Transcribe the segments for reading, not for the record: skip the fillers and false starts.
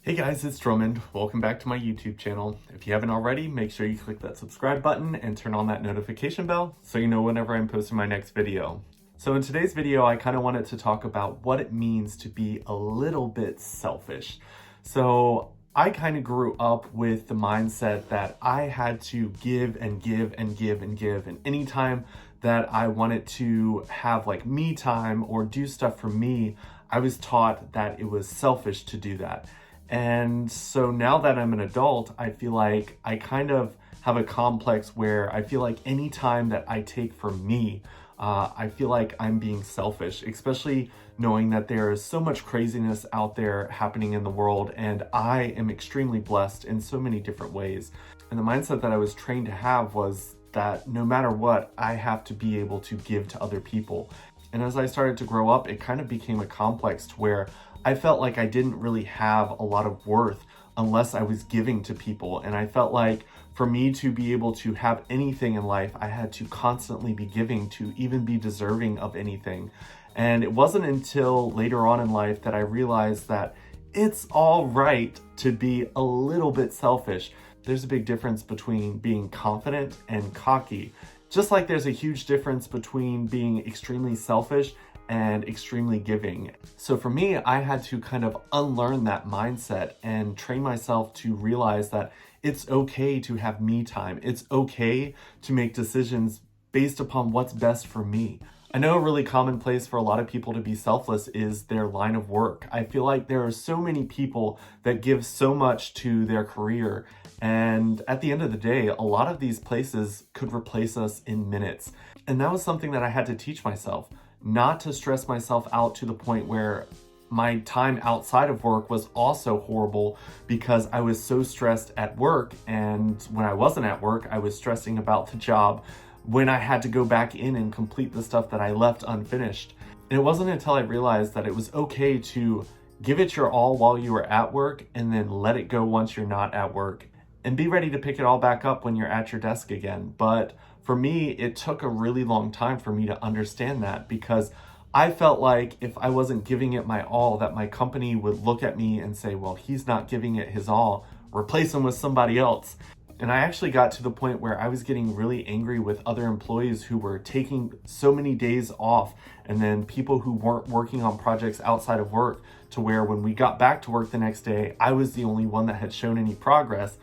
Hey guys, it's Drummond. Welcome back to my YouTube channel. If you haven't already, make sure you click that subscribe button and turn on that notification bell so you know whenever I'm posting my next video. So in today's video, I kind of wanted to talk about what it means to be a little bit selfish. So I kind of grew up with the mindset that I had to give and give and give and give. And anytime that I wanted to have like me time or do stuff for me, I was taught that it was selfish to do that. And so now that I'm an adult, I feel like I kind of have a complex where I feel like any time that I take for me, I feel like I'm being selfish, especially knowing that there is so much craziness out there happening in the world, and I am extremely blessed in so many different ways. And the mindset that I was trained to have was that no matter what, I have to be able to give to other people. And as I started to grow up, it kind of became a complex to where I felt like I didn't really have a lot of worth unless I was giving to people. And I felt like for me to be able to have anything in life, I had to constantly be giving to even be deserving of anything. And it wasn't until later on in life that I realized that it's all right to be a little bit selfish. There's a big difference between being confident and cocky. Just like there's a huge difference between being extremely selfish and extremely giving. So for me, I had to kind of unlearn that mindset and train myself to realize that it's okay to have me time. It's okay to make decisions based upon what's best for me. I know a really common place for a lot of people to be selfless is their line of work. I feel like there are so many people that give so much to their career, and at the end of the day, a lot of these places could replace us in minutes. And that was something that I had to teach myself, not to stress myself out to the point where my time outside of work was also horrible because I was so stressed at work, and when I wasn't at work, I was stressing about the job when I had to go back in and complete the stuff that I left unfinished. And it wasn't until I realized that it was okay to give it your all while you were at work and then let it go once you're not at work, and be ready to pick it all back up when you're at your desk again. But for me, it took a really long time for me to understand that, because I felt like if I wasn't giving it my all, that my company would look at me and say, well, he's not giving it his all, replace him with somebody else. And I actually got to the point where I was getting really angry with other employees who were taking so many days off, and then people who weren't working on projects outside of work, to where when we got back to work the next day, I was the only one that had shown any progress.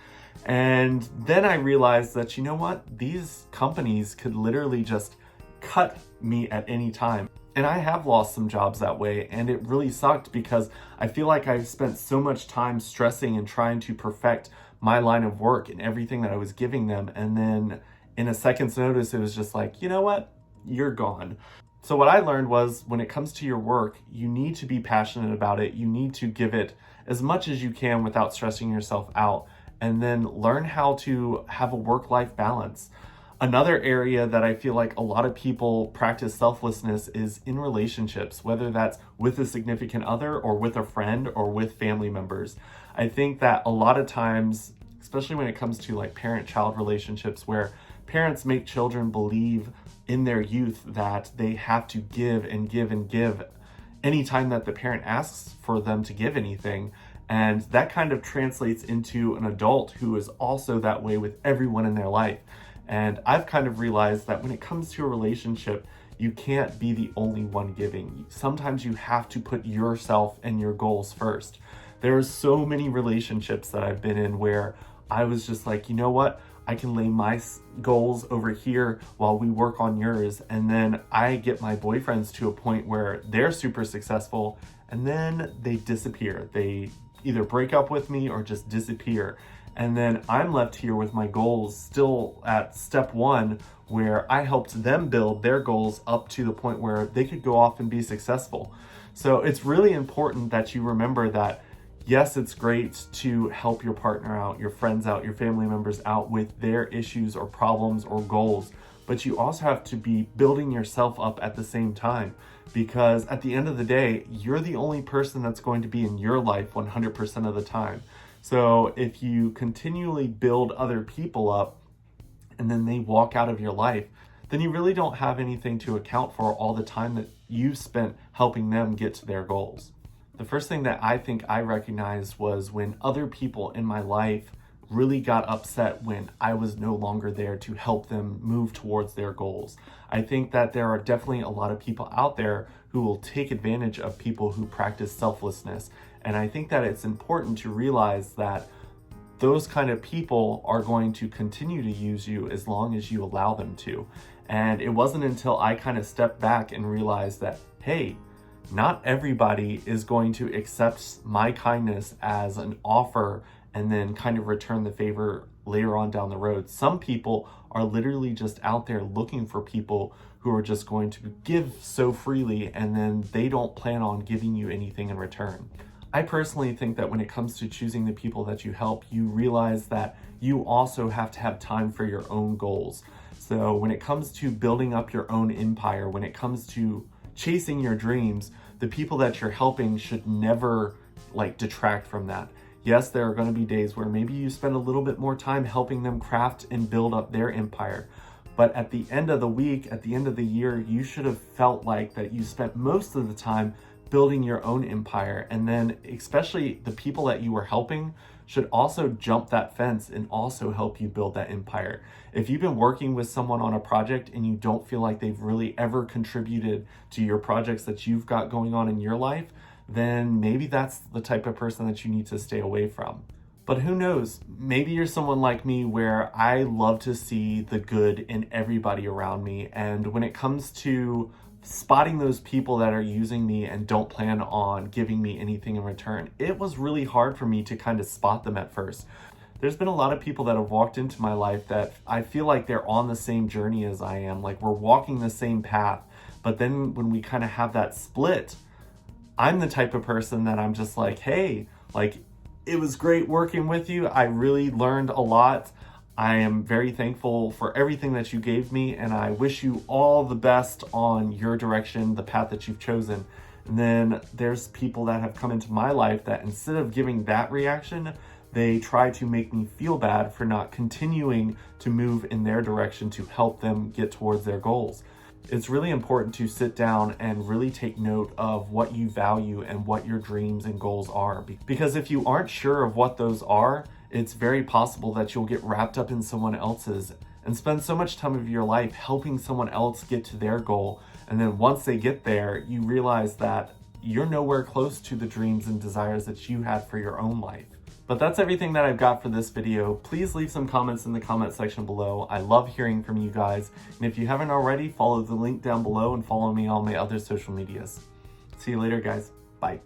And then I realized that, you know what, these companies could literally just cut me at any time. And I have lost some jobs that way, and it really sucked because I feel like I've spent so much time stressing and trying to perfect my line of work and everything that I was giving them. And then in a second's notice, it was just like, you know what, you're gone. So what I learned was, when it comes to your work, you need to be passionate about it. You need to give it as much as you can without stressing yourself out, and then learn how to have a work-life balance. Another area that I feel like a lot of people practice selflessness is in relationships, whether that's with a significant other or with a friend or with family members. I think that a lot of times, especially when it comes to like parent-child relationships, where parents make children believe in their youth that they have to give and give and give anytime that the parent asks for them to give anything. And that kind of translates into an adult who is also that way with everyone in their life. And I've kind of realized that when it comes to a relationship, you can't be the only one giving. Sometimes you have to put yourself and your goals first. There are so many relationships that I've been in where I was just like, you know what? I can lay my goals over here while we work on yours. And then I get my boyfriends to a point where they're super successful, and then they disappear. They either break up with me or just disappear. And then I'm left here with my goals still at step one, where I helped them build their goals up to the point where they could go off and be successful. So it's really important that you remember that, yes, it's great to help your partner out, your friends out, your family members out with their issues or problems or goals, but you also have to be building yourself up at the same time, because at the end of the day, you're the only person that's going to be in your life 100% of the time. So if you continually build other people up and then they walk out of your life, then you really don't have anything to account for all the time that you've spent helping them get to their goals. The first thing that I think I recognized was when other people in my life really got upset when I was no longer there to help them move towards their goals. I think that there are definitely a lot of people out there who will take advantage of people who practice selflessness. And I think that it's important to realize that those kind of people are going to continue to use you as long as you allow them to. And it wasn't until I kind of stepped back and realized that, hey, not everybody is going to accept my kindness as an offer and then kind of return the favor later on down the road. Some people are literally just out there looking for people who are just going to give so freely, and then they don't plan on giving you anything in return. I personally think that when it comes to choosing the people that you help, you realize that you also have to have time for your own goals. So when it comes to building up your own empire, when it comes to chasing your dreams, the people that you're helping should never detract from that. Yes, there are going to be days where maybe you spend a little bit more time helping them craft and build up their empire. But at the end of the week, at the end of the year, you should have felt like that you spent most of the time building your own empire. And then especially the people that you were helping should also jump that fence and also help you build that empire. If you've been working with someone on a project and you don't feel like they've really ever contributed to your projects that you've got going on in your life, then maybe that's the type of person that you need to stay away from. But who knows? Maybe you're someone like me where I love to see the good in everybody around me. And when it comes to spotting those people that are using me and don't plan on giving me anything in return, it was really hard for me to kind of spot them at first. There's been a lot of people that have walked into my life that I feel like they're on the same journey as I am, like we're walking the same path. But then when we kind of have that split, I'm the type of person that I'm just like, hey, it was great working with you. I really learned a lot. I am very thankful for everything that you gave me, and I wish you all the best on your direction, the path that you've chosen. And then there's people that have come into my life that instead of giving that reaction, they try to make me feel bad for not continuing to move in their direction to help them get towards their goals. It's really important to sit down and really take note of what you value and what your dreams and goals are. Because if you aren't sure of what those are, it's very possible that you'll get wrapped up in someone else's and spend so much time of your life helping someone else get to their goal. And then once they get there, you realize that you're nowhere close to the dreams and desires that you had for your own life. But that's everything that I've got for this video. Please leave some comments in the comment section below. I love hearing from you guys. And if you haven't already, follow the link down below and follow me on my other social medias. See you later, guys. Bye.